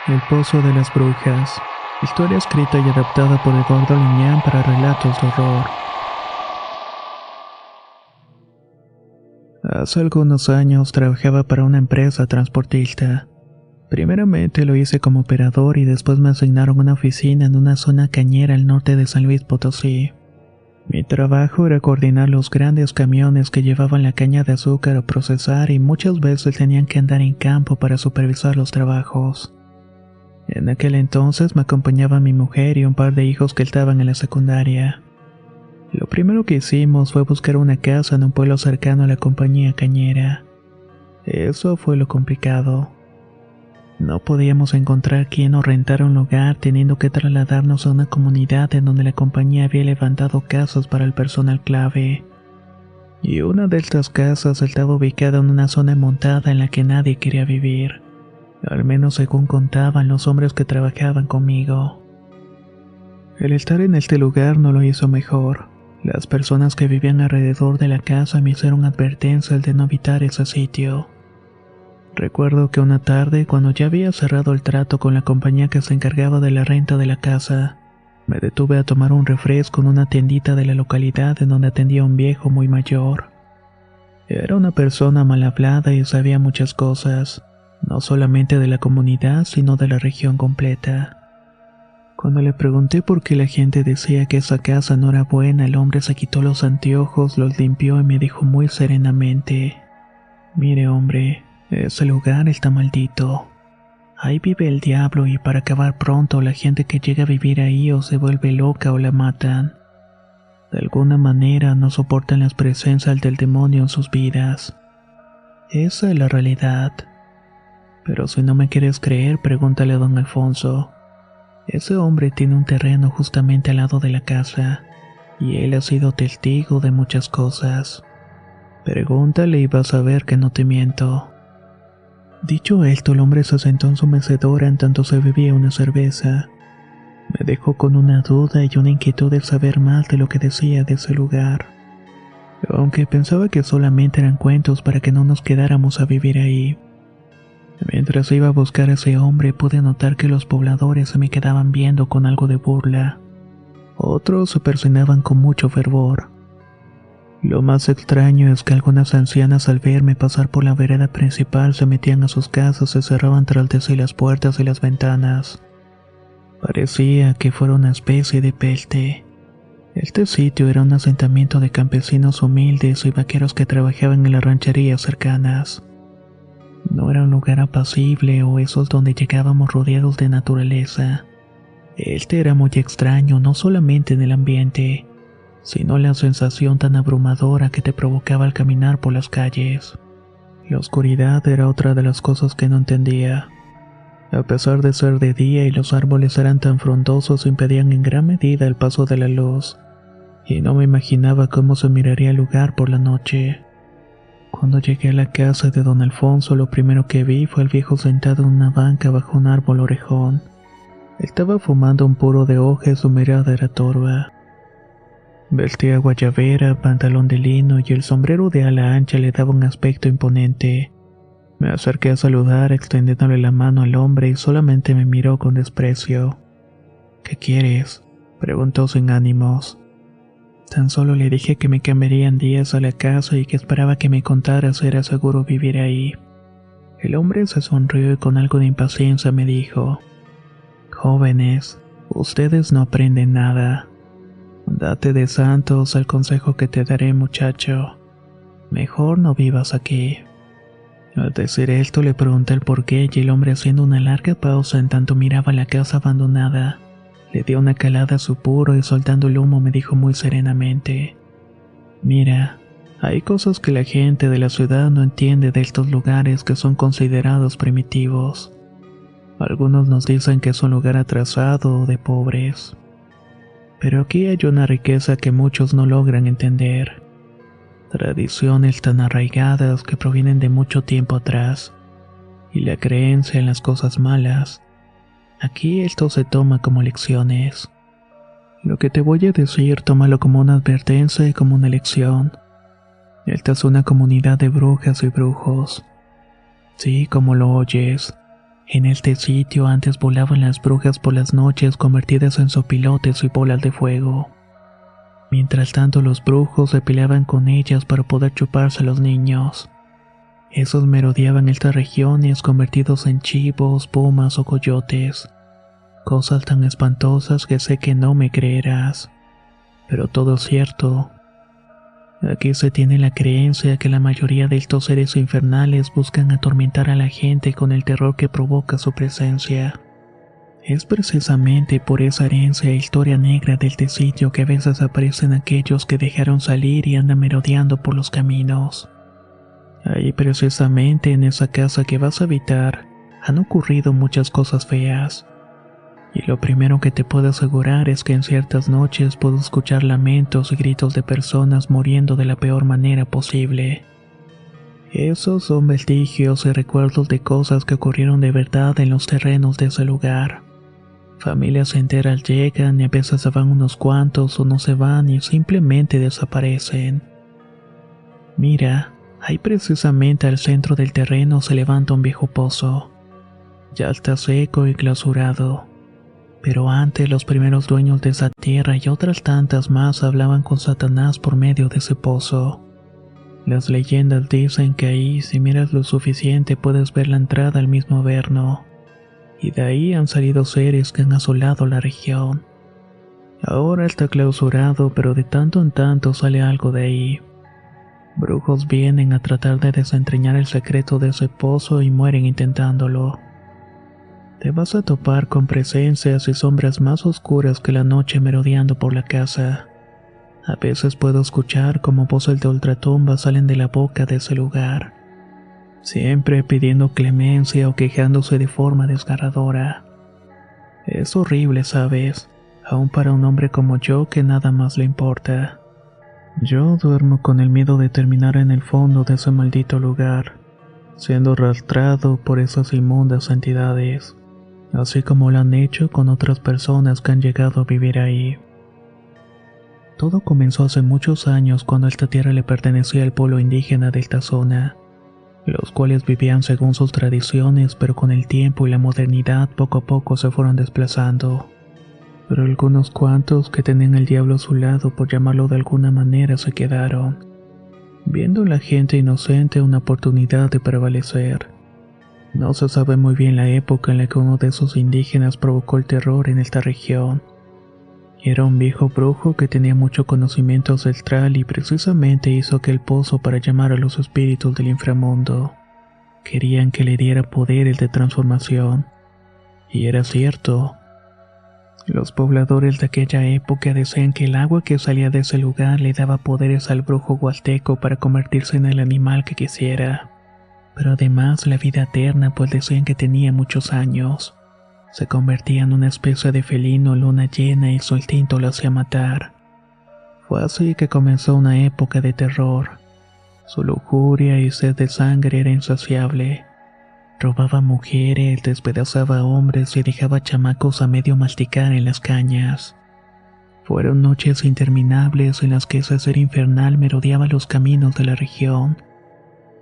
El Pozo de las Brujas. Historia escrita y adaptada por Eduardo Liñán para relatos de horror. Hace algunos años trabajaba para una empresa transportista. Primeramente lo hice como operador y después me asignaron una oficina en una zona cañera al norte de San Luis Potosí. Mi trabajo era coordinar los grandes camiones que llevaban la caña de azúcar a procesar y muchas veces tenían que andar en campo para supervisar los trabajos. En aquel entonces me acompañaba mi mujer y un par de hijos que estaban en la secundaria. Lo primero que hicimos fue buscar una casa en un pueblo cercano a la compañía cañera. Eso fue lo complicado. No podíamos encontrar quien nos rentara un lugar, teniendo que trasladarnos a una comunidad en donde la compañía había levantado casas para el personal clave. Y una de estas casas estaba ubicada en una zona montada en la que nadie quería vivir, al menos según contaban los hombres que trabajaban conmigo. El estar en este lugar no lo hizo mejor. Las personas que vivían alrededor de la casa me hicieron advertencias de no habitar ese sitio. Recuerdo que una tarde, cuando ya había cerrado el trato con la compañía que se encargaba de la renta de la casa, me detuve a tomar un refresco en una tiendita de la localidad en donde atendía a un viejo muy mayor. Era una persona mal hablada y sabía muchas cosas, no solamente de la comunidad, sino de la región completa. Cuando le pregunté por qué la gente decía que esa casa no era buena, el hombre se quitó los anteojos, los limpió y me dijo muy serenamente: «Mire, hombre, ese lugar está maldito. Ahí vive el diablo y para acabar pronto la gente que llega a vivir ahí o se vuelve loca o la matan. De alguna manera no soportan las presencias del demonio en sus vidas. Esa es la realidad. Pero si no me quieres creer, pregúntale a don Alfonso. Ese hombre tiene un terreno justamente al lado de la casa, y él ha sido testigo de muchas cosas. Pregúntale y vas a ver que no te miento». Dicho esto, el hombre se sentó en su mecedora en tanto se bebía una cerveza. Me dejó con una duda y una inquietud de saber más de lo que decía de ese lugar. Aunque pensaba que solamente eran cuentos para que no nos quedáramos a vivir ahí. Mientras iba a buscar a ese hombre, pude notar que los pobladores se me quedaban viendo con algo de burla. Otros se persignaban con mucho fervor. Lo más extraño es que algunas ancianas al verme pasar por la vereda principal se metían a sus casas y se cerraban tras de sí las puertas y las ventanas. Parecía que fuera una especie de peste. Este sitio era un asentamiento de campesinos humildes y vaqueros que trabajaban en las rancherías cercanas. No era un lugar apacible o esos donde llegábamos rodeados de naturaleza. Este era muy extraño, no solamente en el ambiente, sino la sensación tan abrumadora que te provocaba al caminar por las calles. La oscuridad era otra de las cosas que no entendía. A pesar de ser de día y los árboles eran tan frondosos, impedían en gran medida el paso de la luz, y no me imaginaba cómo se miraría el lugar por la noche. Cuando llegué a la casa de don Alfonso, lo primero que vi fue al viejo sentado en una banca bajo un árbol orejón. Estaba fumando un puro de hoja y su mirada era torva. Vestía guayabera, pantalón de lino y el sombrero de ala ancha le daba un aspecto imponente. Me acerqué a saludar extendiéndole la mano al hombre y solamente me miró con desprecio. «¿Qué quieres?», preguntó sin ánimos. Tan solo le dije que me cambiarían días a la casa y que esperaba que me contara si era seguro vivir ahí. El hombre se sonrió y con algo de impaciencia me dijo: «Jóvenes, ustedes no aprenden nada. Date de santos el consejo que te daré, muchacho. Mejor no vivas aquí». Al decir esto le pregunté el porqué y el hombre, haciendo una larga pausa en tanto miraba la casa abandonada, le dio una calada a su puro y soltando el humo me dijo muy serenamente: «Mira, hay cosas que la gente de la ciudad no entiende de estos lugares que son considerados primitivos. Algunos nos dicen que es un lugar atrasado o de pobres. Pero aquí hay una riqueza que muchos no logran entender. Tradiciones tan arraigadas que provienen de mucho tiempo atrás. Y la creencia en las cosas malas. Aquí esto se toma como lecciones. Lo que te voy a decir, tómalo como una advertencia y como una lección. Esta es una comunidad de brujas y brujos. Sí, como lo oyes. En este sitio antes volaban las brujas por las noches convertidas en sopilotes y bolas de fuego. Mientras tanto los brujos se peleaban con ellas para poder chuparse a los niños. Esos merodeaban estas regiones convertidos en chivos, pumas o coyotes. Cosas tan espantosas que sé que no me creerás. Pero todo es cierto. Aquí se tiene la creencia que la mayoría de estos seres infernales buscan atormentar a la gente con el terror que provoca su presencia. Es precisamente por esa herencia e historia negra del sitio que a veces aparecen aquellos que dejaron salir y andan merodeando por los caminos. Ahí precisamente en esa casa que vas a habitar han ocurrido muchas cosas feas. Y lo primero que te puedo asegurar es que en ciertas noches puedo escuchar lamentos y gritos de personas muriendo de la peor manera posible. Esos son vestigios y recuerdos de cosas que ocurrieron de verdad en los terrenos de ese lugar. Familias enteras llegan y a veces se van unos cuantos o no se van y simplemente desaparecen. Mira, ahí precisamente al centro del terreno se levanta un viejo pozo. Ya está seco y clausurado. Pero antes los primeros dueños de esa tierra y otras tantas más hablaban con Satanás por medio de ese pozo. Las leyendas dicen que ahí, si miras lo suficiente, puedes ver la entrada al mismo Averno. Y de ahí han salido seres que han asolado la región. Ahora está clausurado, pero de tanto en tanto sale algo de ahí. Brujos vienen a tratar de desentrañar el secreto de ese pozo y mueren intentándolo. Te vas a topar con presencias y sombras más oscuras que la noche merodeando por la casa. A veces puedo escuchar como voces de ultratumba salen de la boca de ese lugar, siempre pidiendo clemencia o quejándose de forma desgarradora. Es horrible, ¿sabes? Aún para un hombre como yo que nada más le importa. Yo duermo con el miedo de terminar en el fondo de ese maldito lugar, siendo arrastrado por esas inmundas entidades, así como lo han hecho con otras personas que han llegado a vivir ahí. Todo comenzó hace muchos años cuando esta tierra le pertenecía al pueblo indígena de esta zona, los cuales vivían según sus tradiciones, pero con el tiempo y la modernidad poco a poco se fueron desplazando. Pero algunos cuantos que tenían el diablo a su lado, por llamarlo de alguna manera, se quedaron, viendo en la gente inocente una oportunidad de prevalecer. No se sabe muy bien la época en la que uno de esos indígenas provocó el terror en esta región. Era un viejo brujo que tenía mucho conocimiento ancestral y precisamente hizo aquel pozo para llamar a los espíritus del inframundo. Querían que le diera poderes de transformación. Y era cierto. Los pobladores de aquella época decían que el agua que salía de ese lugar le daba poderes al brujo huasteco para convertirse en el animal que quisiera. Pero además la vida eterna, pues decían que tenía muchos años. Se convertía en una especie de felino luna llena y su instinto lo hacía matar. Fue así que comenzó una época de terror. Su lujuria y sed de sangre era insaciable. Robaba mujeres, despedazaba hombres y dejaba chamacos a medio masticar en las cañas. Fueron noches interminables en las que ese ser infernal merodeaba los caminos de la región.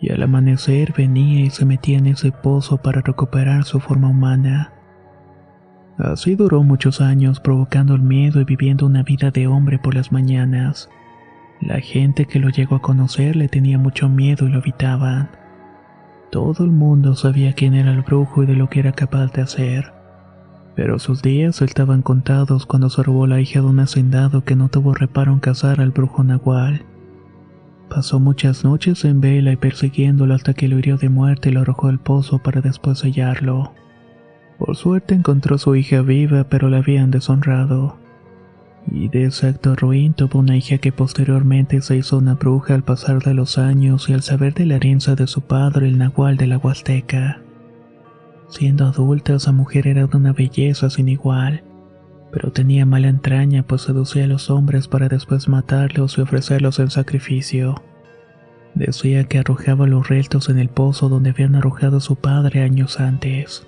Y al amanecer venía y se metía en ese pozo para recuperar su forma humana. Así duró muchos años, provocando el miedo y viviendo una vida de hombre por las mañanas. La gente que lo llegó a conocer le tenía mucho miedo y lo evitaban. Todo el mundo sabía quién era el brujo y de lo que era capaz de hacer. Pero sus días estaban contados cuando se robó la hija de un hacendado que no tuvo reparo en cazar al brujo nahual. Pasó muchas noches en vela y persiguiéndolo hasta que lo hirió de muerte y lo arrojó al pozo para después sellarlo. Por suerte encontró a su hija viva, pero la habían deshonrado. Y de ese acto ruin tuvo una hija que posteriormente se hizo una bruja al pasar de los años y al saber de la herencia de su padre, el nahual de la Huasteca. Siendo adulta, esa mujer era de una belleza sin igual, pero tenía mala entraña, pues seducía a los hombres para después matarlos y ofrecerlos en sacrificio. Decía que arrojaba los restos en el pozo donde habían arrojado a su padre años antes.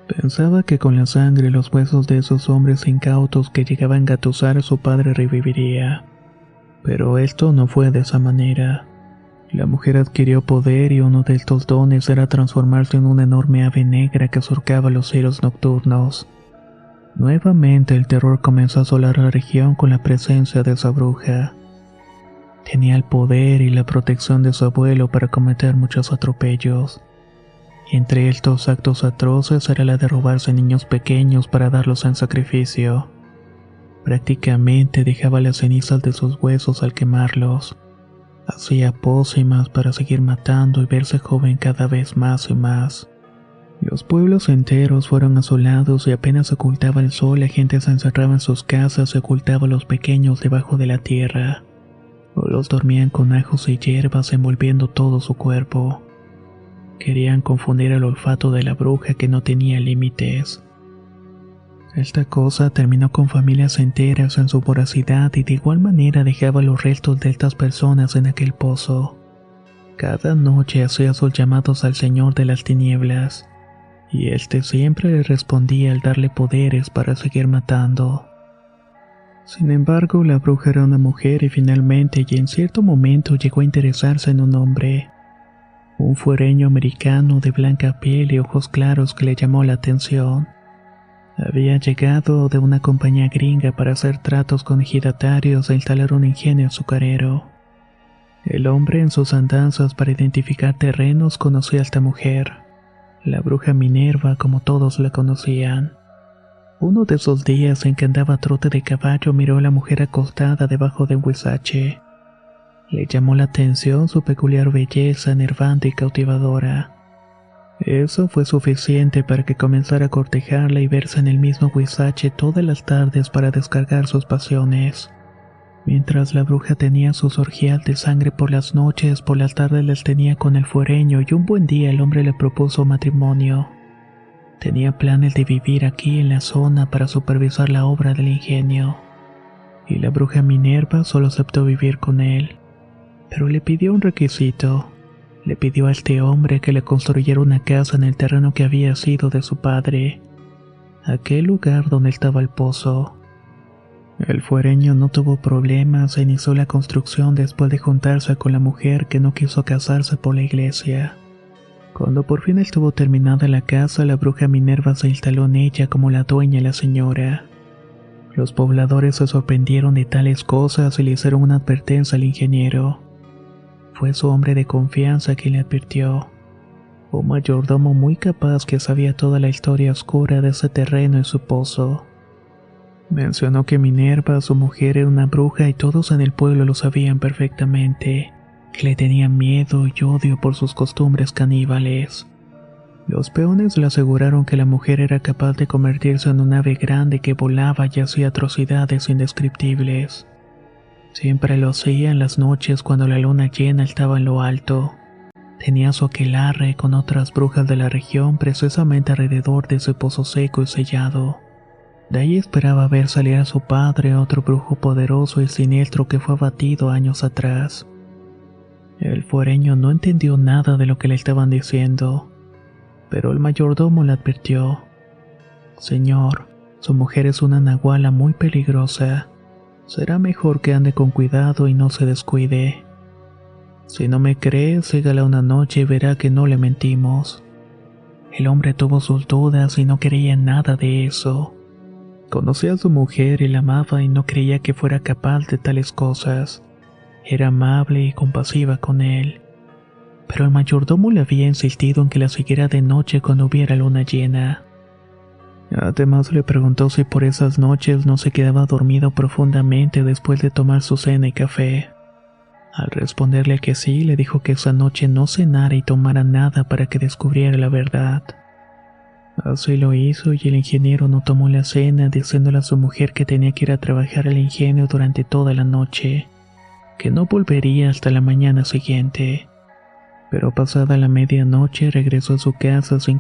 Pensaba que con la sangre y los huesos de esos hombres incautos que llegaban a engatusar a su padre reviviría. Pero esto no fue de esa manera. La mujer adquirió poder y uno de estos dones era transformarse en una enorme ave negra que surcaba los cielos nocturnos. Nuevamente el terror comenzó a asolar la región con la presencia de esa bruja. Tenía el poder y la protección de su abuelo para cometer muchos atropellos. Entre estos actos atroces era la de robarse niños pequeños para darlos en sacrificio. Prácticamente dejaba las cenizas de sus huesos al quemarlos. Hacía pócimas para seguir matando y verse joven cada vez más y más. Los pueblos enteros fueron asolados y apenas ocultaba el sol, la gente se encerraba en sus casas y ocultaba a los pequeños debajo de la tierra. O los dormían con ajos y hierbas envolviendo todo su cuerpo. Querían confundir el olfato de la bruja que no tenía límites. Esta cosa terminó con familias enteras en su voracidad y de igual manera dejaba los restos de estas personas en aquel pozo. Cada noche hacía sus llamados al Señor de las Tinieblas, y éste siempre le respondía al darle poderes para seguir matando. Sin embargo, la bruja era una mujer y finalmente y en cierto momento llegó a interesarse en un hombre. Un fuereño americano de blanca piel y ojos claros que le llamó la atención. Había llegado de una compañía gringa para hacer tratos con ejidatarios e instalar un ingenio azucarero. El hombre en sus andanzas para identificar terrenos conocía a esta mujer, la bruja Minerva como todos la conocían. Uno de esos días en que andaba a trote de caballo miró a la mujer acostada debajo de un huizache. Le llamó la atención su peculiar belleza enervante y cautivadora. Eso fue suficiente para que comenzara a cortejarla y verse en el mismo huizache todas las tardes para descargar sus pasiones. Mientras la bruja tenía sus orgías de sangre por las noches, por las tardes las tenía con el fuereño y un buen día el hombre le propuso matrimonio. Tenía planes de vivir aquí en la zona para supervisar la obra del ingenio. Y la bruja Minerva solo aceptó vivir con él. Pero le pidió un requisito. Le pidió a este hombre que le construyera una casa en el terreno que había sido de su padre, aquel lugar donde estaba el pozo. El fuereño no tuvo problemas e inició la construcción después de juntarse con la mujer que no quiso casarse por la iglesia. Cuando por fin estuvo terminada la casa, la bruja Minerva se instaló en ella como la dueña y la señora. Los pobladores se sorprendieron de tales cosas y le hicieron una advertencia al ingeniero. Fue su hombre de confianza quien le advirtió. Un mayordomo muy capaz que sabía toda la historia oscura de ese terreno y su pozo. Mencionó que Minerva, su mujer, era una bruja y todos en el pueblo lo sabían perfectamente, que le tenían miedo y odio por sus costumbres caníbales. Los peones le aseguraron que la mujer era capaz de convertirse en un ave grande que volaba y hacía atrocidades indescriptibles. Siempre lo hacía en las noches cuando la luna llena estaba en lo alto. Tenía su aquelarre con otras brujas de la región precisamente alrededor de ese pozo seco y sellado. De ahí esperaba ver salir a su padre, otro brujo poderoso y siniestro que fue abatido años atrás. El fuereño no entendió nada de lo que le estaban diciendo, pero el mayordomo le advirtió: «Señor, su mujer es una nahuala muy peligrosa. Será mejor que ande con cuidado y no se descuide. Si no me cree, sígala una noche y verá que no le mentimos». El hombre tuvo sus dudas y no creía en nada de eso. Conocía a su mujer y la amaba y no creía que fuera capaz de tales cosas. Era amable y compasiva con él. Pero el mayordomo le había insistido en que la siguiera de noche cuando hubiera luna llena. Además le preguntó si por esas noches no se quedaba dormido profundamente después de tomar su cena y café. Al responderle que sí, le dijo que esa noche no cenara y tomara nada para que descubriera la verdad. Así lo hizo y el ingeniero no tomó la cena, diciéndole a su mujer que tenía que ir a trabajar al ingenio durante toda la noche, que no volvería hasta la mañana siguiente. Pero pasada la medianoche regresó a su casa sin